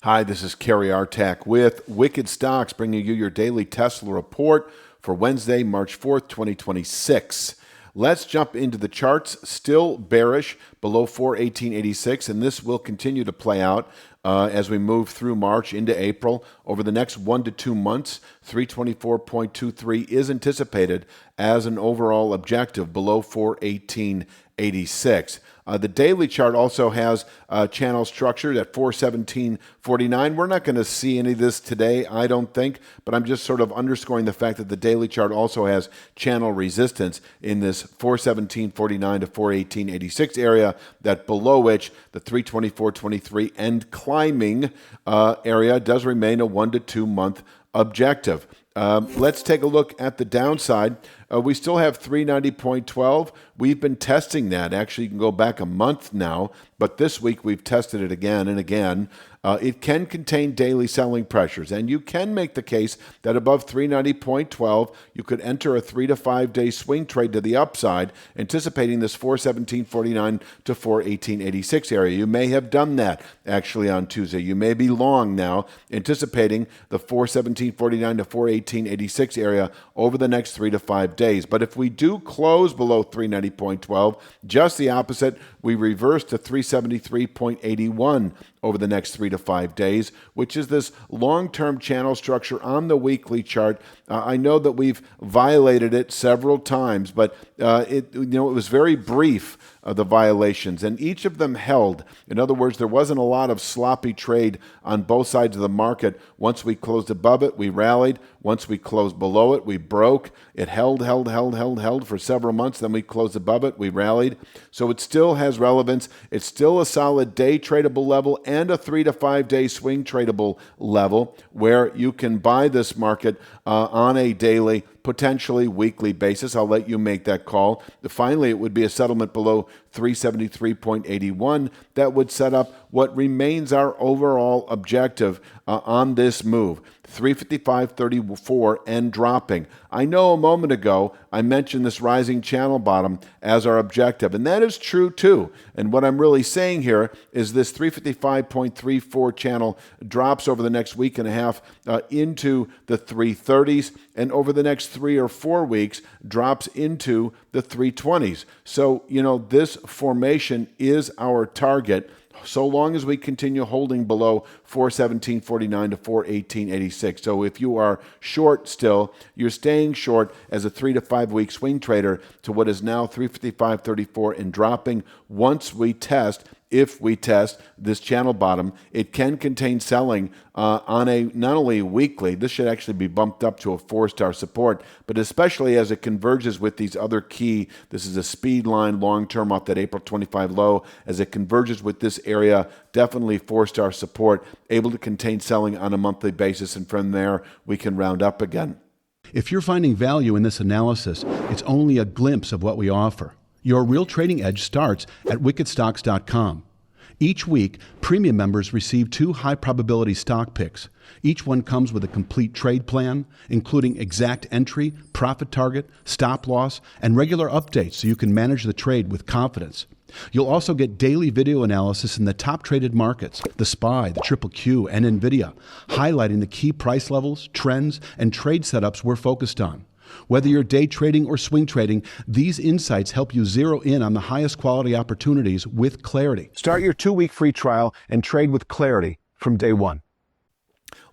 Hi, this is Kerry Artak with Wicked Stocks, bringing you your daily Tesla report for Wednesday, March 4th, 2026. Let's jump into the charts. Still bearish below 418.86, and this will continue to play out as we move through March into April. Over the next 1 to 2 months, 324.23 is anticipated as an overall objective below 418.86. The daily chart also has channel structured at 417.49. We're not going to see any of this today, I don't think, but I'm just sort of underscoring the fact that the daily chart also has channel resistance in this 417.49 to 418.86 area, that below which the 324.23 and climbing area does remain a 1 to 2 month objective. Let's take a look at the downside. We still have 390.12. We've been testing that. Actually, you can go back a month now, but this week we've tested it again and again. It can contain daily selling pressures, and you can make the case that above 390.12, you could enter a 3 to 5 day swing trade to the upside, anticipating this 417.49 to 418.86 area. You may have done that actually on Tuesday. You may be long now, anticipating the 417.49 to 418.86 area over the next 3 to 5 days. But if we do close below 390.12, just the opposite, we reverse to 373.81 over the next 3 to 5 days, which is this long-term channel structure on the weekly chart. I know that we've violated it several times, but it was very brief, the violations, and each of them held. In other words, there wasn't a lot of sloppy trade on both sides of the market. Once we closed above it, we rallied. Once we closed below it, we broke. It held for several months. Then we closed above it, we rallied. So it still has relevance. It's still a solid day tradable level and a 3 to 5 day swing tradable level where you can buy this market on a daily, potentially weekly basis. I'll let you make that call. Finally, it would be a settlement below 373.81 that would set up what remains our overall objective on this move, 355.34 and dropping. I know a moment ago I mentioned this rising channel bottom as our objective, and that is true too. And what I'm really saying here is this 355.34 channel drops over the next week and a half into the 330s, and over the next 3 or 4 weeks drops into the 320s. So, this formation is our target, so long as we continue holding below 417.49 to 418.86. So if you are short still, you're staying short as a 3 to 5 week swing trader to what is now 355.34 and dropping. Once we test, if we test this channel bottom, it can contain selling on a not only weekly, this should actually be bumped up to a 4-star support, but especially as it converges with these other key, this is a speed line long-term off that April 25 low, as it converges with this area, definitely 4-star support, able to contain selling on a monthly basis, and from there we can round up again. If you're finding value in this analysis, it's only a glimpse of what we offer. Your real trading edge starts at wickedstocks.com. Each week, premium members receive 2 high-probability stock picks. Each one comes with a complete trade plan, including exact entry, profit target, stop loss, and regular updates so you can manage the trade with confidence. You'll also get daily video analysis in the top traded markets, the SPY, the Triple Q, and NVDA, highlighting the key price levels, trends, and trade setups we're focused on. Whether you're day trading or swing trading, these insights help you zero in on the highest quality opportunities with clarity. Start your 2-week free trial and trade with clarity from day one.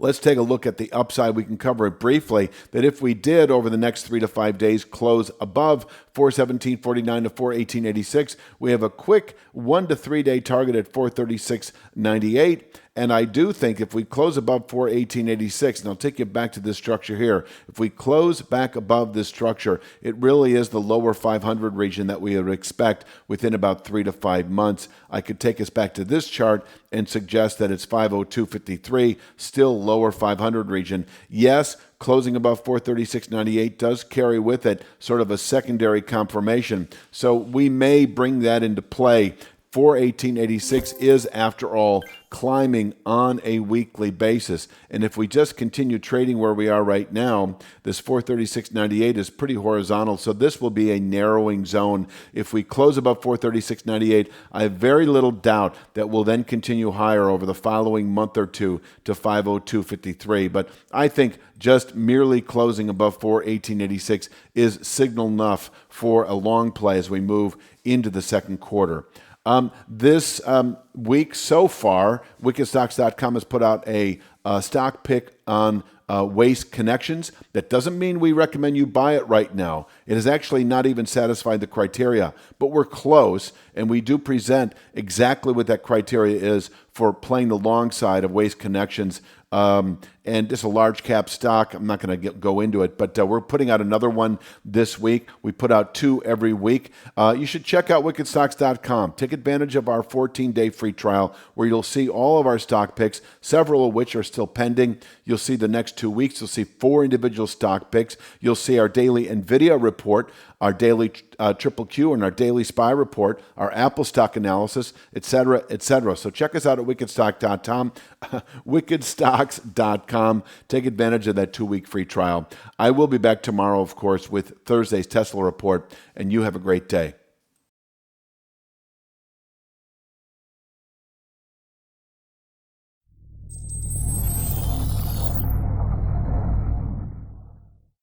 Let's take a look at the upside. We can cover it briefly, that if we did over the next 3 to 5 days close above 417.49 to 418.86, we have a quick 1 to 3 day target at 436.98. And I do think if we close above 418.86, and I'll take you back to this structure here, if we close back above this structure, it really is the lower 500 region that we would expect within about 3 to 5 months. I could take us back to this chart and suggest that it's 502.53, still lower 500 region. Yes, closing above 436.98 does carry with it sort of a secondary confirmation. So we may bring that into play 418.86 is, after all, climbing on a weekly basis. And if we just continue trading where we are right now, this 436.98 is pretty horizontal. So this will be a narrowing zone. If we close above 436.98, I have very little doubt that we'll then continue higher over the following month or two to 502.53. But I think just merely closing above 418.86 is signal enough for a long play as we move into the second quarter. This week so far, wickedstocks.com has put out a stock pick on Waste Connections. That doesn't mean we recommend you buy it right now. It has actually not even satisfied the criteria, but we're close, and we do present exactly what that criteria is for playing the long side of Waste Connections. And it's a large cap stock. I'm not going to go into it, but we're putting out another one this week. We put out 2 every week. You should check out wickedstocks.com. Take advantage of our 14-day free trial where you'll see all of our stock picks, several of which are still pending. You'll see the next 2 weeks. You'll see 4 individual stock picks. You'll see our daily NVDA report, our daily Triple Q, and our daily SPY report, our Apple stock analysis, etc., etc. So check us out at wickedstock.com, wickedstocks.com. Take advantage of that 2-week free trial. I will be back tomorrow, of course, with Thursday's Tesla report, and you have a great day.